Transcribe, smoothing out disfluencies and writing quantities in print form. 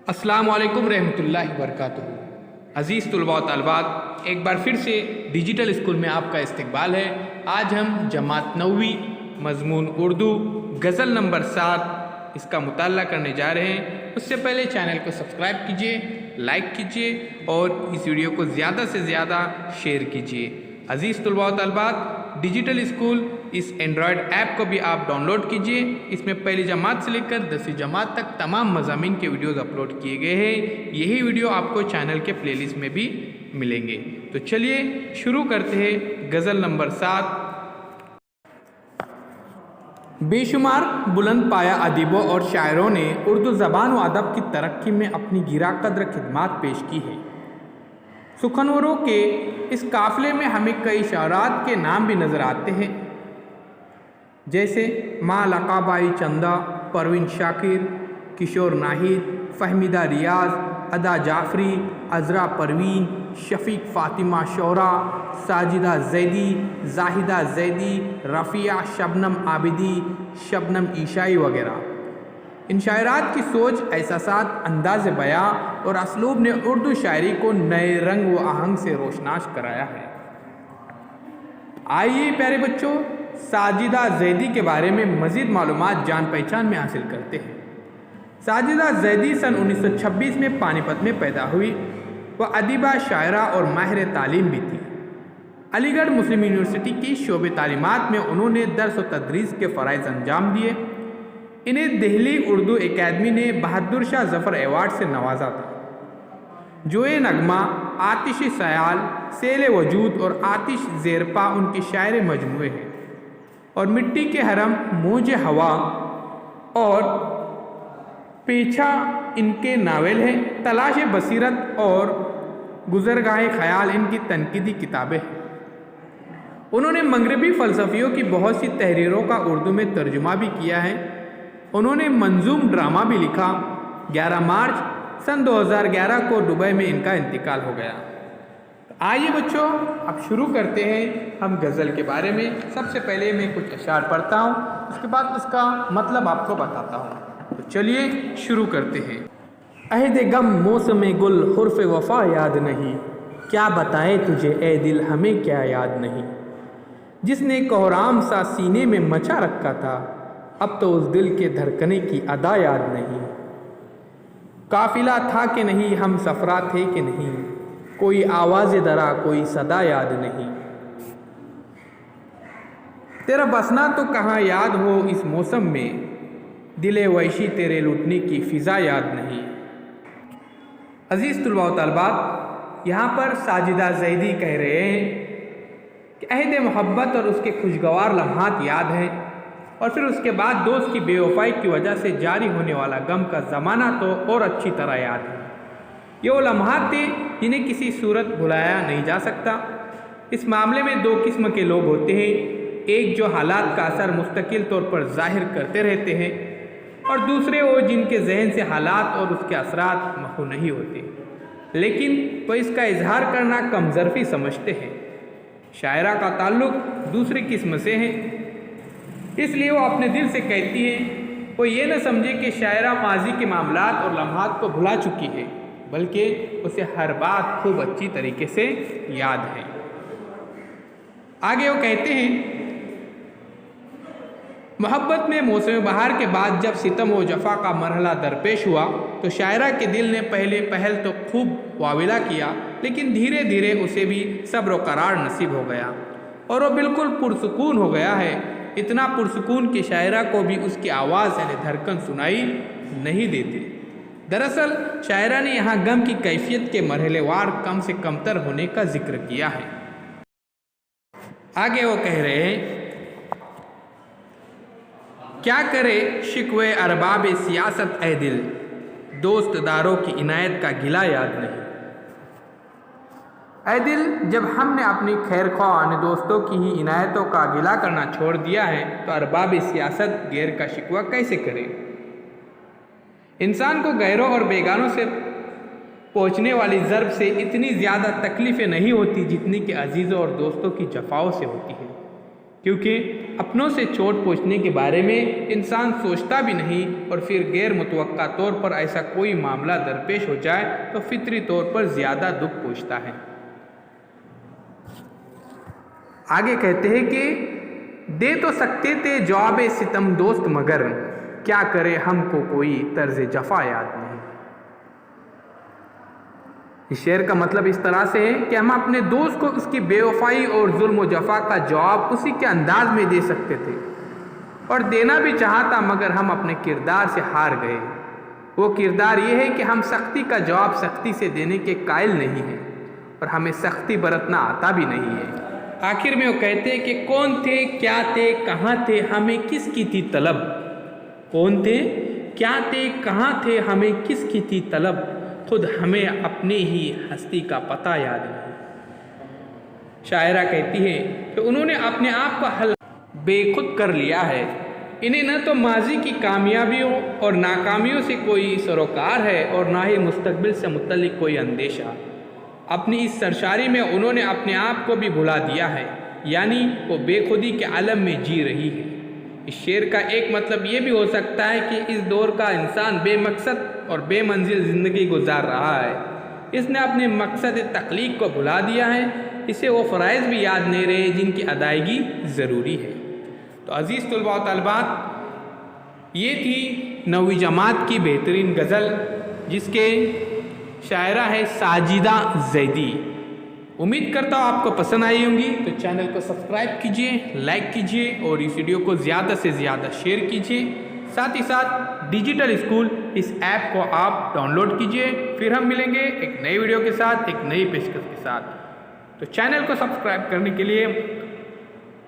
अस्सलामु अलैकुम रहमतुल्लाहि वबरकातुहू। अज़ीज़ तुलबा व तालिबात, एक बार फिर से डिजिटल स्कूल में आपका इस्तकबाल है। आज हम जमात नौवीं मज़मून उर्दू गज़ल नंबर 7 इसका मुताला करने जा रहे हैं। उससे पहले चैनल को सब्सक्राइब कीजिए, लाइक कीजिए और इस वीडियो को ज़्यादा से ज़्यादा शेयर कीजिए। अज़ीज़ तुलबा व तालिबात, डिजिटल स्कूल इस एंड्रॉयड ऐप को भी आप डाउनलोड कीजिए। इसमें पहली जमात से लेकर 10वीं जमात तक तमाम मज़ामीन के वीडियोज़ अपलोड किए गए हैं। यही वीडियो आपको चैनल के प्लेलिस्ट में भी मिलेंगे। तो चलिए शुरू करते हैं गज़ल नंबर 7। बेशुमार बुलंद पाया अदीबों और शायरों ने उर्दू ज़बान व अदब की तरक्की में अपनी गिरा कद्र खिदमात पेश की है। सुखनवरों के इस काफ़िले में हमें कई शायरात के नाम भी नज़र आते हैं, जैसे माँ लकाबाई चंदा, परवीन शाकिर, किशोर नाहिद, फहमीदा रियाज, अदा जाफरी, अज़रा परवीन, शफ़ीक फ़ातिमा शौरा, साजिदा ज़ैदी, जाहिदा ज़ैदी, रफ़िया, शबनम आबिदी, शबनम ईशाई वगैरह। इन शायरात की सोच, एहसासात, अंदाज़ बयां और असलूब ने उर्दू शायरी को नए रंग व आहंग से रोशनास कराया है। आइए प्यारे बच्चों, साजिदा ज़ैदी के बारे में मज़ीद मालूमात जान पहचान में हासिल करते हैं। साजिदा ज़ैदी सन 1926 में पानीपत में पैदा हुई। वह अदीबा, शायरा और माहिर तालीम भी थी। अलीगढ़ मुस्लिम यूनिवर्सिटी की शोबे तालीमात में उन्होंने दर्स व तदरीस के फ़राइज़ अंजाम दिए। इन्हें दिल्ली उर्दू एकेडमी ने बहादुर शाह ज़फ़र अवार्ड से नवाजा था। जोए नगमा, आतिश सयाल, सेल वजूद और आतिश ज़ेरपा उनके शायर मजमूए हैं। और मिट्टी के हरम, मौज हवा और पीछा इनके नावल हैं। तलाश बसीरत और गुज़रगाह ख़याल इनकी तनकीदी किताबें हैं। उन्होंने मगरबी फ़लसफ़ियों की बहुत सी तहरीरों का उर्दू में तर्जुमा भी किया है। उन्होंने मंजूम ड्रामा भी लिखा। 11 मार्च सन 2011 को दुबई में इनका इंतकाल हो गया। आइए बच्चों, अब शुरू करते हैं हम गज़ल के बारे में। सबसे पहले मैं कुछ अशार पढ़ता हूँ, उसके बाद उसका मतलब आपको बताता हूँ। तो चलिए शुरू करते हैं। अहद गम मौसम गुल हुर्फ़ वफ़ा याद नहीं, क्या बताएं तुझे ए दिल हमें क्या याद नहीं। जिसने कोहराम सा सीने में मचा रखा था, अब तो उस दिल के धड़कने की अदा याद नहीं। काफिला था कि नहीं, हम सफ़रा थे कि नहीं, कोई आवाज़ दरा कोई सदा याद नहीं। तेरा बसना तो कहाँ याद हो इस मौसम में, दिले वैशी तेरे लुटने की फ़िज़ा याद नहीं। अज़ीज़ तुलबा व तालिबात, यहाँ पर साजिदा ज़ैदी कह रहे हैं कि अहद मोहब्बत और उसके खुशगवार लम्हात याद हैं, और फिर उसके बाद दोस्त की बेवफाई की वजह से जारी होने वाला गम का ज़माना तो और अच्छी तरह याद है। ये वो लम्हात थे जिन्हें किसी सूरत भुलाया नहीं जा सकता। इस मामले में दो किस्म के लोग होते हैं, एक जो हालात का असर मुस्तकिल तौर पर ज़ाहिर करते रहते हैं, और दूसरे वो जिनके जहन से हालात और उसके असरात महू नहीं होते, लेकिन वो इसका इजहार करना कमज़रफ़ी समझते हैं। शायरा का ताल्लुक़ दूसरी किस्म से है, इसलिए वो अपने दिल से कहती है। वो ये न समझे कि शायरा माजी के मामलात और लम्हात को भुला चुकी है, बल्कि उसे हर बात खूब अच्छी तरीके से याद है। आगे वो कहते हैं, मोहब्बत में मौसम बहार के बाद जब सितम व जफ़ा का मरहला दरपेश हुआ, तो शायरा के दिल ने पहल तो खूब वाविला किया, लेकिन धीरे धीरे उसे भी सब्र व करार नसीब हो गया और वो बिल्कुल पुरसुकून हो गया है। इतना पुरसुकून कि शायरा को भी उसकी आवाज़ यानी धड़कन सुनाई नहीं देती। दरअसल शायरा ने यहाँ गम की कैफियत के मरहलेवार कम से कमतर होने का जिक्र किया है। आगे वो कह रहे हैं, क्या करे शिकवे अरबाब सियासत ए दिल, दोस्त दारों की इनायत का गिला याद नहीं। ऐ दिल, जब हमने अपनी खैर ख्वाह दोस्तों की ही इनायतों का गिला करना छोड़ दिया है, तो अरबाब सियासत गैर का शिकवा कैसे करे। इंसान को गैरों और बेगानों से पहुँचने वाली ज़र्ब से इतनी ज़्यादा तकलीफ़ें नहीं होती जितनी कि अजीज़ों और दोस्तों की जफ़ाओं से होती है, क्योंकि अपनों से चोट पहुँचने के बारे में इंसान सोचता भी नहीं और फिर गैर मुतवक्का तौर पर ऐसा कोई मामला दरपेश हो जाए तो फितरी तौर पर ज़्यादा दुख पहुँचता है। आगे कहते हैं कि दे तो सकते थे जवाब सितम दोस्त मगर क्या करे हमको कोई तर्ज जफा याद नहीं। इस शेर का मतलब इस तरह से है कि हम अपने दोस्त को उसकी बेवफाई और जुल्म व जफा का जवाब उसी के अंदाज में दे सकते थे और देना भी चाहता मगर हम अपने किरदार से हार गए। वो किरदार ये है कि हम सख्ती का जवाब सख्ती से देने के कायल नहीं हैं और हमें सख्ती बरतना आता भी नहीं है। आखिर में वो कहते हैं कि कौन थे, क्या थे, कहाँ थे, हमें किसकी थी तलब। कौन थे, क्या थे, कहाँ थे, हमें किसकी थी तलब, खुद हमें अपने ही हस्ती का पता याद नहीं। शायरा कहती है कि उन्होंने अपने आप का हल बेखुद कर लिया है। इन्हें न तो माजी की कामयाबियों और नाकामियों से कोई सरोकार है और ना ही मुस्तकबिल से मुतल्लिक कोई अंदेशा। अपनी इस सरशारी में उन्होंने अपने आप को भी भुला दिया है, यानी वो बेखुदी के आलम में जी रही है। इस शेर का एक मतलब ये भी हो सकता है कि इस दौर का इंसान बेमकसद और बेमंजिल ज़िंदगी गुजार रहा है। इसने अपने मकसद तख्लीक को भुला दिया है, इसे वो फ़राइज़ भी याद नहीं रहे जिनकी अदायगी ज़रूरी है। तो अज़ीज़ तलबा व तलबात, ये थी 9वीं जमात की बेहतरीन गज़ल जिसके शायरा है साजिदा ज़ैदी। उम्मीद करता हूँ आपको पसंद आई होंगी। तो चैनल को सब्सक्राइब कीजिए, लाइक कीजिए और इस वीडियो को ज़्यादा से ज़्यादा शेयर कीजिए। साथ ही साथ डिजिटल स्कूल इस ऐप को आप डाउनलोड कीजिए। फिर हम मिलेंगे एक नई वीडियो के साथ, एक नई पेशकश के साथ। तो चैनल को सब्सक्राइब करने के लिए